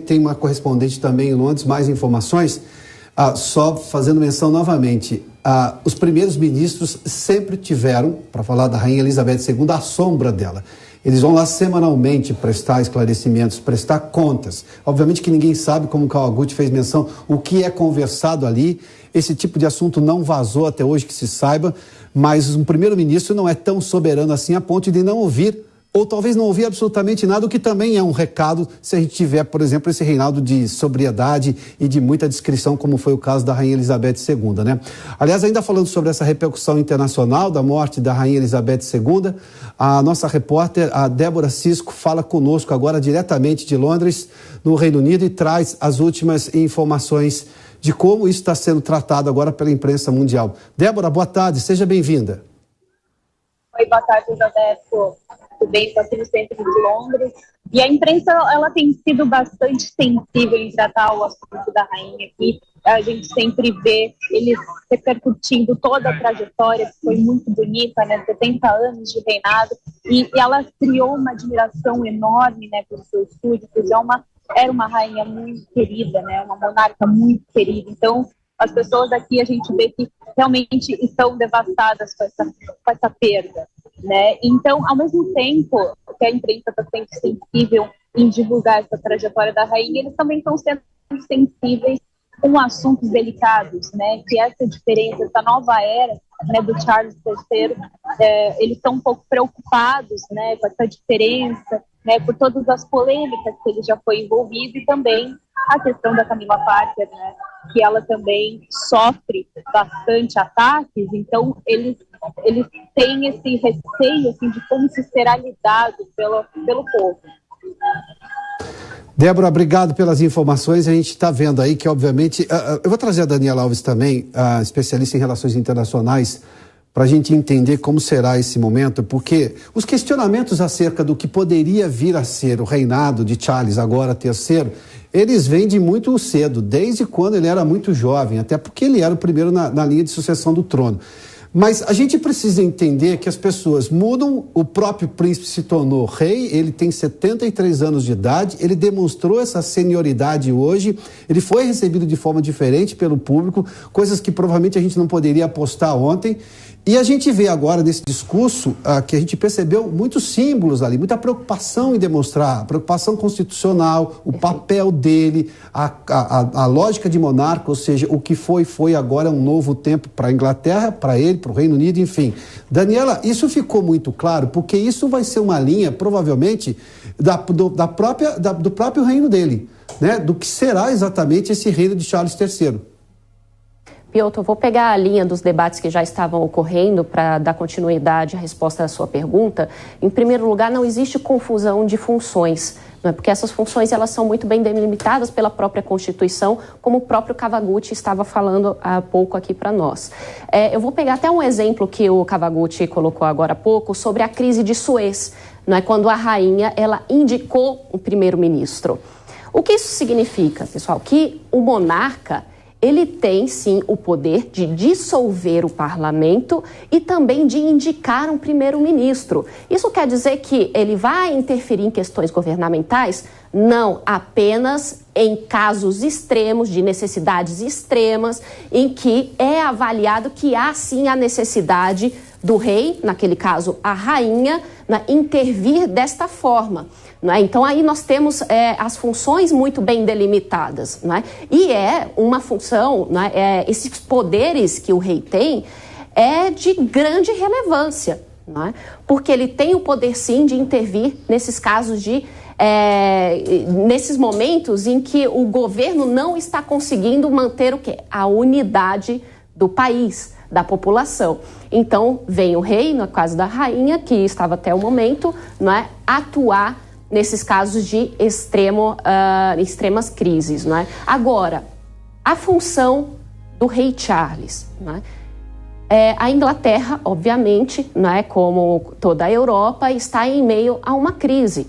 tem uma correspondente também em Londres, mais informações. Só fazendo menção novamente, os primeiros ministros sempre tiveram, para falar da Rainha Elizabeth II, a sombra dela. Eles vão lá semanalmente prestar esclarecimentos, prestar contas. Obviamente que ninguém sabe, como o Kawaguchi fez menção, o que é conversado ali. Esse tipo de assunto não vazou até hoje que se saiba, mas um primeiro-ministro não é tão soberano assim a ponto de não ouvir, ou talvez não ouvir absolutamente nada, o que também é um recado se a gente tiver, por exemplo, esse reinado de sobriedade e de muita discrição, como foi o caso da Rainha Elizabeth II, né? Aliás, ainda falando sobre essa repercussão internacional da morte da Rainha Elizabeth II, a nossa repórter, a Débora Cisco, fala conosco agora diretamente de Londres, no Reino Unido, e traz as últimas informações de como isso está sendo tratado agora pela imprensa mundial. Débora, boa tarde, seja bem-vinda. Oi, boa tarde, Roberto. Tudo bem? Estou aqui no centro de Londres. E a imprensa, ela tem sido bastante sensível em tratar o assunto da rainha aqui. A gente sempre vê eles repercutindo toda a trajetória, que foi muito bonita, né? 70 anos de reinado. E ela criou uma admiração enorme, né, por seus súditos. Era uma rainha muito querida, né? Uma monarca muito querida. Então, as pessoas aqui, a gente vê que realmente estão devastadas com essa perda, né? Então, ao mesmo tempo que a imprensa está sendo sensível em divulgar essa trajetória da rainha, eles também estão sendo sensíveis com assuntos delicados, né? Que essa diferença, essa nova era, né, do Charles III, eles estão um pouco preocupados, né, com essa diferença, né, por todas as polêmicas que ele já foi envolvido, e também a questão da Camilla Parker, né, que ela também sofre bastante ataques. Então eles têm esse receio, assim, de como se será lidado pelo povo. Débora, obrigado pelas informações. A gente está vendo aí que, obviamente, eu vou trazer a Daniela Alves também, especialista em relações internacionais, para a gente entender como será esse momento, porque os questionamentos acerca do que poderia vir a ser o reinado de Charles, agora terceiro, eles vêm de muito cedo, desde quando ele era muito jovem, até porque ele era o primeiro na linha de sucessão do trono. Mas a gente precisa entender que as pessoas mudam. O próprio príncipe se tornou rei, ele tem 73 anos de idade, ele demonstrou essa senioridade hoje, ele foi recebido de forma diferente pelo público, coisas que provavelmente a gente não poderia apostar ontem. E a gente vê agora nesse discurso que a gente percebeu muitos símbolos ali, muita preocupação em demonstrar, a preocupação constitucional, o papel dele, a lógica de monarca, ou seja, o que foi agora um novo tempo para a Inglaterra, para ele, para o Reino Unido, enfim. Daniela, isso ficou muito claro, porque isso vai ser uma linha, provavelmente, do próprio reino dele, né? Do que será exatamente esse reino de Charles III. Piotr, eu vou pegar a linha dos debates que já estavam ocorrendo para dar continuidade à resposta à sua pergunta. Em primeiro lugar, não existe confusão de funções, não é? Porque essas funções elas são muito bem delimitadas pela própria Constituição, como o próprio Kawaguchi estava falando há pouco aqui para nós. Eu vou pegar até um exemplo que o Kawaguchi colocou agora há pouco sobre a crise de Suez, não é? Quando a rainha ela indicou o primeiro-ministro. O que isso significa, pessoal? Que o monarca ele tem, sim, o poder de dissolver o parlamento e também de indicar um primeiro-ministro. Isso quer dizer que ele vai interferir em questões governamentais? Não, apenas em casos extremos, de necessidades extremas, em que é avaliado que há, sim, a necessidade do rei, naquele caso a rainha, intervir desta forma. Então aí nós temos as funções muito bem delimitadas, e é uma função, esses poderes que o rei tem é de grande relevância, porque ele tem o poder sim de intervir nesses casos nesses momentos em que o governo não está conseguindo manter o quê? A unidade do país, da população. Então vem o rei, no caso da rainha, que estava até o momento, atuar nesses casos de extremas crises, Agora, a função do rei Charles, a Inglaterra, obviamente, como toda a Europa, está em meio a uma crise,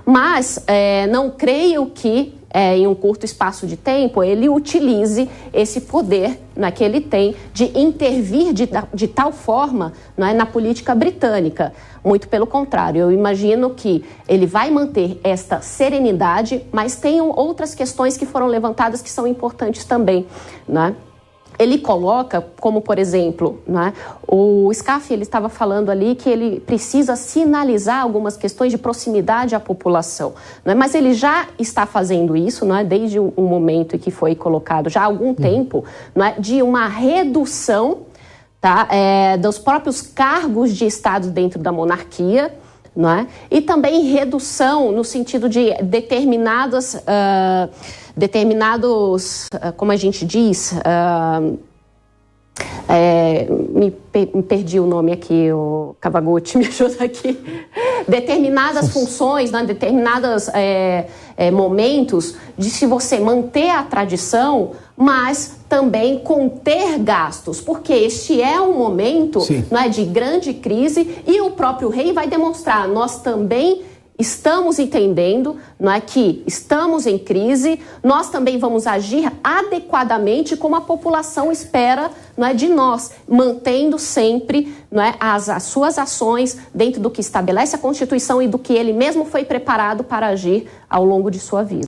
mas não creio que em um curto espaço de tempo ele utilize esse poder não é, que ele tem de intervir de tal forma, não é, na política britânica. Muito pelo contrário, eu imagino que ele vai manter esta serenidade, mas tem outras questões que foram levantadas que são importantes também, não é? Ele coloca, como por exemplo, né, o Scaff, ele estava falando ali que ele precisa sinalizar algumas questões de proximidade à população, né, mas ele já está fazendo isso, né, desde o momento em que foi colocado, já há algum tempo, né, de uma redução, tá, dos próprios cargos de Estado dentro da monarquia, não é? E também redução no sentido de determinados, como a gente diz, me perdi o nome aqui, o Cavagotti me ajuda aqui, determinadas funções, né, determinados momentos de se você manter a tradição, mas também conter gastos, porque este é um momento, não é, de grande crise, e o próprio rei vai demonstrar, nós também estamos entendendo, não é, que estamos em crise, nós também vamos agir adequadamente como a população espera, não é, de nós, mantendo sempre, não é, as suas ações dentro do que estabelece a Constituição e do que ele mesmo foi preparado para agir ao longo de sua vida.